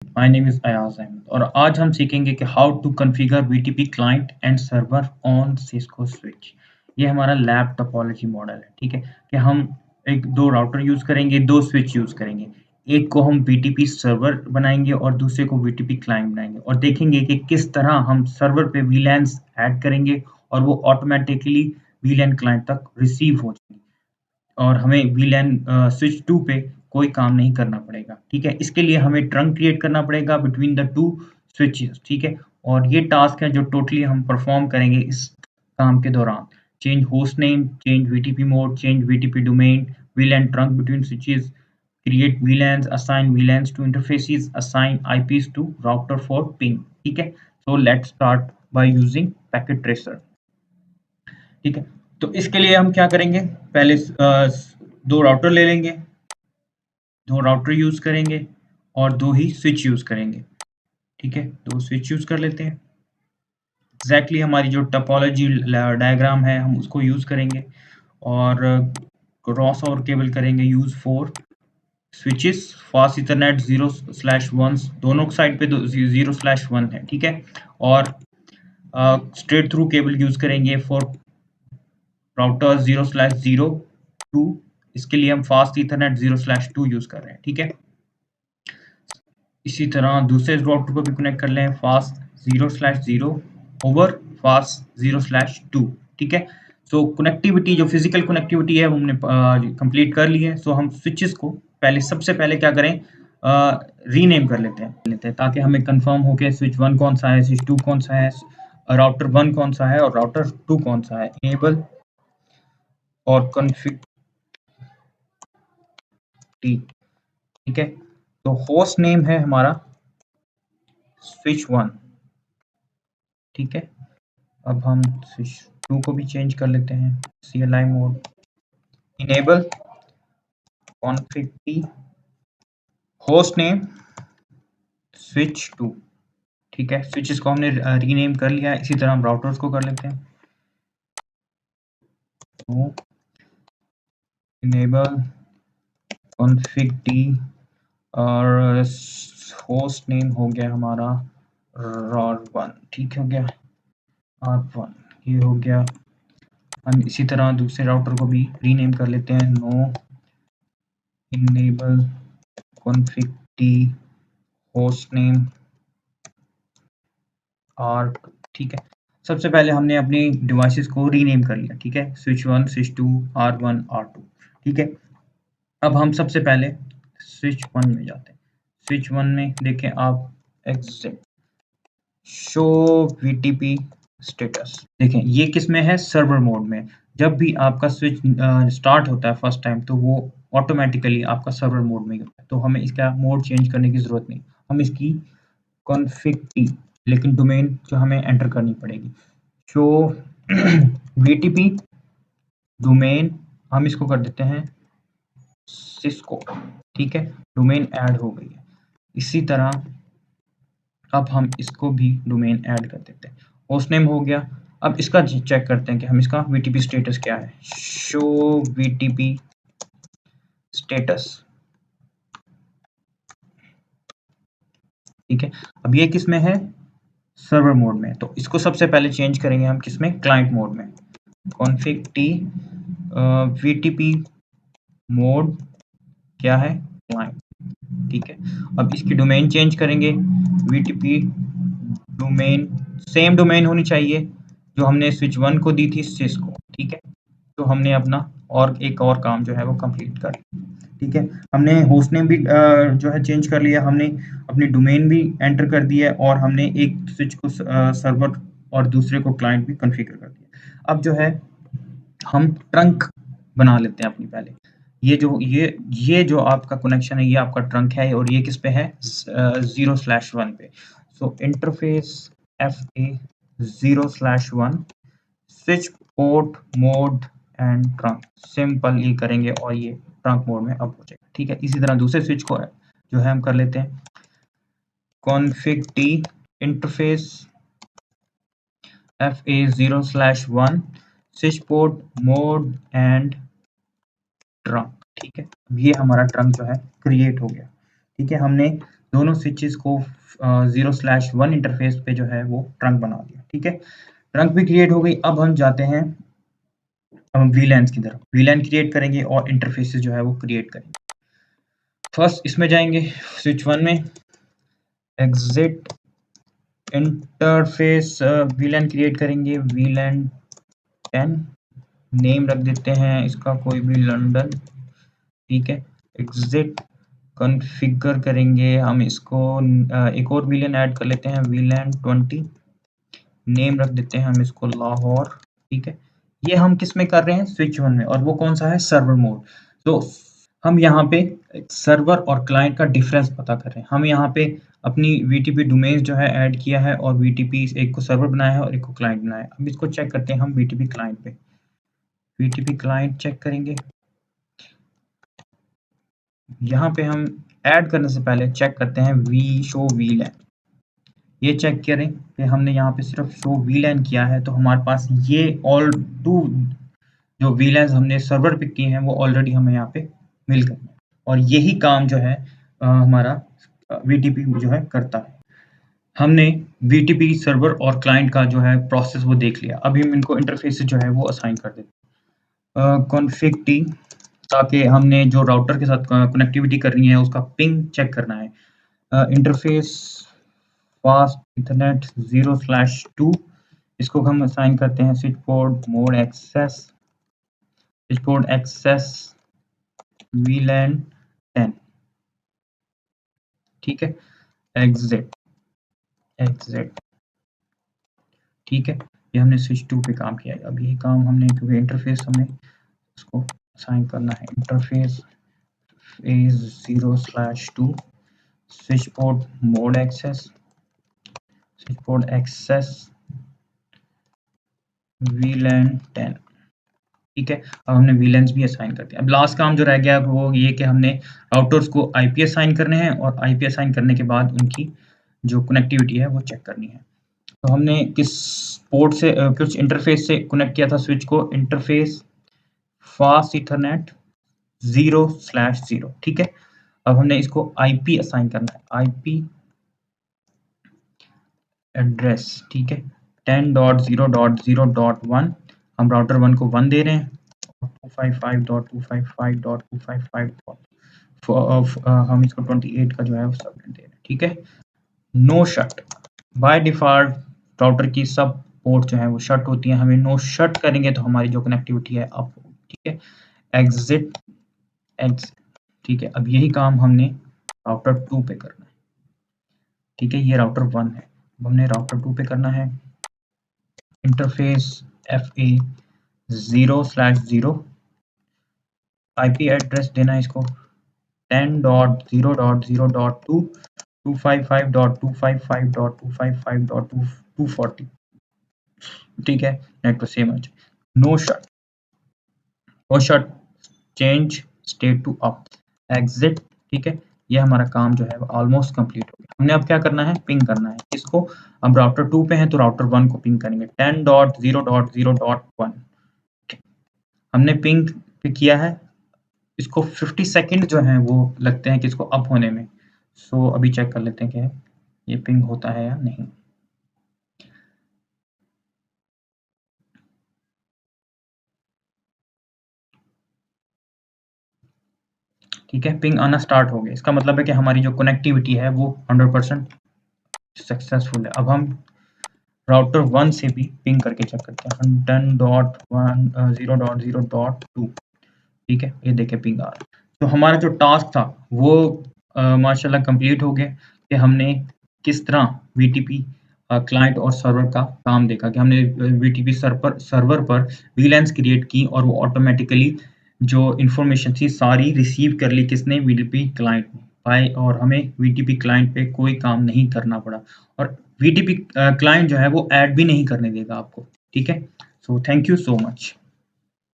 My name is Ayaz Ahmed और आज हम सीखेंगे कि how to configure VTP client and server on Cisco switch. ये हमारा लैब टोपोलॉजी मॉडल है, ठीक है? कि हम एक 2 राउटर यूज़ करेंगे, 2 स्विच यूज़ करेंगे। एक को हम बीटीपी सर्वर बनाएँगे और दूसरे को बीटीपी क्लाइंट बनाएँगे और देखेंगे कि किस तरह हम सर्वर पे वीलैन्स ऐड करेंगे और वो ऑटोमैटिकली वीलैन क्लाइंट तक रिसीव हो जाएँगी। और हमें वीलैन स्विच 2 पे कोई काम नहीं करना पड़ेगा, ठीक है? इसके लिए हमें ट्रंक क्रिएट करना पड़ेगा बिटवीन द 2 स्विचेस, ठीक है? और ये टास्क है जो टोटली हम परफॉर्म करेंगे इस काम के दौरान। Change host name, change VTP mode, change VTP domain, वीलैन trunk between switches, create VLANs, assign VLANs to interfaces, assign IPs to router for ping, ठीक है? So let's start by using packet tracer, ठीक है? तो इसके लिए हम क्या करेंगे? पहले 2 राउटर ले लेंगे, 2 राउटर यूज़ करेंगे और 2 ही स्विच यूज़ करेंगे, ठीक है? 2 स्विच यूज़ कर लेते हैं। एग्ज़ैक्टली हमारी जो टोपोलॉजी डायग्राम है हम उसको यूज़ करेंगे और क्रॉस ओवर केबल करेंगे use for switches fast Ethernet 0/1 दोनों साइड पे 0/1 है, ठीक है? और स्ट्रेट थ्रू केबल यूज़ करेंगे फॉर राउटर 0/02 इसके लिए हम फास्ट ईथरनेट 0/2 यूज़ कर रहे हैं, ठीक है? इसी तरह दूसरे राउटर को भी कनेक्ट कर लें फास्ट 0/0 ओवर फास्ट 0/2, ठीक है? सो कनेक्टिविटी जो फिजिकल कनेक्टिविटी है वो हमने कंप्लीट कर ली है। सो हम स्विचेस को सबसे पहले क्या करें रीनेम कर लेते हैं ताकि हमें कंफर्म हो कि स्विच 1 कौन सा है, स्विच 2 कौन सा है, राउटर 1 कौन सा है और राउटर 2 कौन सा है। इनेबल और कॉन्फ़िग टी, ठीक है? तो होस्ट नेम है हमारा स्विच 1, ठीक है? अब हम स्विच 2 को भी चेंज कर लेते हैं CLI mode enable config T host name switch 2, ठीक है? स्विचेस को हमने रीनेम कर लिया है। इसी तरह हम राउटर्स को कर लेते हैं। तो इनेबल कॉन्फ़िग टी और होस्ट नेम हो गया हमारा R1, ठीक हो गया R1, ये हो गया। हम इसी तरह दूसरे राउटर को भी रीनेम कर लेते हैं no enable config T host name R2, ठीक है? सबसे पहले हमने अपनी डिवाइसेस को रीनेम कर लिया, ठीक है? स्विच 1, स्विच 2, R1, R2, ठीक है? अब हम सबसे पहले स्विच 1 में जाते हैं। स्विच 1 में देखें आप एग्ज़ैक्ट शो वीटीपी स्टेटस देखें ये किस में है सर्वर मोड में। जब भी आपका स्विच स्टार्ट होता है फर्स्ट टाइम तो वो ऑटोमेटिकली आपका सर्वर मोड में ही होता है। तो हमें इसका मोड चेंज करने की ज़रूरत नहीं। हम इसकी कॉन्फ़िग टी लेकिन डोमेन जो हमें एंटर करनी पड़ेगी। शो वीटीपी डोमेन हम इसको कर देते हैं सिस्को, ठीक है? डोमेन ऐड हो गई है। इसी तरह अब हम इसको भी डोमेन ऐड कर देते हैं। होस्ट नेम हो गया। अब इसका चेक करते हैं कि हम इसका वीटीपी स्टेटस क्या है। शो वीटीपी स्टेटस, ठीक है? अब ये किस में है सर्वर मोड में। तो इसको सबसे पहले चेंज करेंगे हम किस में क्लाइंट मोड में। कॉन्फ़िग टी वीटीपी मोड क्या है क्लाइंट, ठीक है? अब इसकी डोमेन चेंज करेंगे वीटीपी डोमेन सेम डोमेन होनी चाहिए जो हमने स्विच 1 को दी थी सिस्को, ठीक है? तो हमने अपना और एक और काम जो है वो कंप्लीट कर लिया, ठीक है? हमने होस्ट नेम भी जो है चेंज कर लिया, हमने अपनी डोमेन भी एंटर कर दी है और हमने एक स्विच को सर्वर और दूसरे को क्लाइंट भी कॉन्फ़िगर कर दिया। अब जो है हम ट्रंक बना लेते हैं अपनी पहले। ये जो आपका कनेक्शन है ये आपका ट्रंक है और ये किस पे है 0/1 पे। So interface FA 0/1 switch port mode and trunk simple ये करेंगे और ये ट्रंक मोड में अप हो जाएगा, ठीक है? इसी तरह दूसरे स्विच को जो है हम कर लेते हैं config T interface FA 0/1 switch port mode and trunk, ठीक है? अब ये हमारा ट्रंक जो है क्रिएट हो गया, ठीक है? हमने दोनों स्विचेस को 0/1 इंटरफेस पे जो है वो ट्रंक बना दिया। ठीक है, ट्रंक भी क्रिएट हो गई। अब हम जाते हैं वीलैन्स की तरफ। वीलैन क्रिएट करेंगे और इंटरफेसेस जो है वो क्रिएट करेंगे। फर्स्ट इसमें जाएंगे स्विच 1 में, एग्जिट इंटरफेस वीलैन क्रिएट करेंगे, वीलैन 10, नेम रख देते हैं इसका कोई भी लंदन। ठीक है, एग्जिट कॉन्फ़िगर करेंगे हम इसको, एक और वीलैन ऐड कर लेते हैं, वीलैन 20, नेम रख देते हैं हम इसको लाहौर। ठीक है, ये हम किस में कर रहे हैं, स्विच 1 में, और वो कौन सा है, सर्वर मोड। तो हम यहाँ पे सर्वर और क्लाइंट का डिफरेंस पता कर रहे हैं। हम यहाँ पे अपनी वीटीपी डोमेन जो है ऐड किया है और वीटीपी एक को सर्वर बनाया है और एक को क्लाइंट बनाया है। अब इसको चेक करते हैं हम वीटीपी क्लाइंट पे, वीटीपी क्लाइंट चेक करेंगे। यहाँ पे हम ऐड करने से पहले चेक करते हैं वी शो वीलैन। ये चेक करें कि हमने यहाँ पे सिर्फ शो वीलैन किया है तो हमारे पास ये ऑल टू जो वीलैन्स हमने सर्वर पे किए हैं वो ऑलरेडी हमें यहाँ पे मिल गए हैं, और यही काम जो है हमारा वीटीपी जो है करता है। हमने वीटीपी सर्वर और क्लाइंट का जो है प्रोसेस वो देख लिया। अभी हम इनको इंटरफेस जो है वो असाइन कर देते हैं। कॉन्फ़िग टी, ताकि हमने जो राउटर के साथ कनेक्टिविटी करनी है उसका पिंग चेक करना है। इंटरफेस फास्ट इथरनेट 0/2, इसको हम असाइन करते हैं switch port mode access, switch port access VLAN 10। ठीक है, एग्जिट एग्जिट। ठीक है, ये हमने स्विच 2 पे काम किया है। अब यही काम हमने, क्योंकि इंटरफेस हमें उसको असाइन करना है, interface is 0/2 switch port mode access, switch port access VLAN 10। ठीक है, अब हमने वीलैन्स भी असाइन कर दिया। अब लास्ट काम जो रह गया वो ये कि हमने राउटर्स को आईपी असाइन करने हैं और आईपी असाइन करने के बाद उनकी जो कनेक्टिविटी है वो चेक करनी है। तो हमने किस पोर्ट से किस इंटरफेस से कनेक्ट किया था स्विच को, इंटरफेस फास्ट इथरनेट 0/0। ठीक है, अब हमने इसको आईपी असाइन करना है, आईपी एड्रेस। ठीक है, 10.0.0.1, हम राउटर 1 को 1 दे रहे हैं, 255.255.255. हम इसको 28 का जो है वो सबनेट दे रहे हैं। ठीक है, no shut, by default router की सब पोर्ट जो है वो शट होती है, हमें नो शट करेंगे तो हमारी जो कनेक्टिविटी है अप होगी। ठीक है, एग्जिट एग्जिट। ठीक है, अब यही काम हमने राउटर 2 पे करना है। ठीक है, ये राउटर 1 है, अब हमने राउटर 2 पे करना है, इंटरफेस FA 0/0, आईपी एड्रेस देना है इसको 10.0.0.2 255.255.255.240। ठीक है, नेट पर सेम है। No shut, no shut change state to up, exit. ठीक है, ये हमारा काम जो है वो ऑलमोस्ट कंप्लीट हो गया। हमने अब क्या करना है, पिंग करना है इसको। अब राउटर 2 पे हैं तो राउटर 1 को पिंग करेंगे 10.0.0.1। हमने पिंग पे किया है, इसको 50 सेकंड जो है वो लगते हैं कि इसको अप होने में। सो अभी चेक कर लेते हैं कि ये पिंग होता है या नहीं। ठीक है, पिंग आना स्टार्ट हो गया, इसका मतलब है कि हमारी जो कनेक्टिविटी है वो 100% सक्सेसफुल है। अब हम राउटर 1 से भी पिंग करके चेक करते हैं, 10.0.0.2। ठीक है, ये देखें पिंग आ रहा है। तो हमारा जो टास्क था वो माशाल्लाह कंप्लीट हो गया कि हमने किस तरह वीटीपी क्लाइंट और सर्वर का काम देखा, कि हमने वीटीपी सर्वर पर वीलैन्स क्रिएट की और वो ऑटोमेटिकली जो इन्फॉर्मेशन थी सारी रिसीव कर ली किसने, वीटीपी क्लाइंट ने, और हमें वीटीपी क्लाइंट पे कोई काम नहीं करना पड़ा, और वीटीपी क्लाइंट जो है वो ऐड भी नहीं करने देगा आपको। ठीक है, so thank you so much.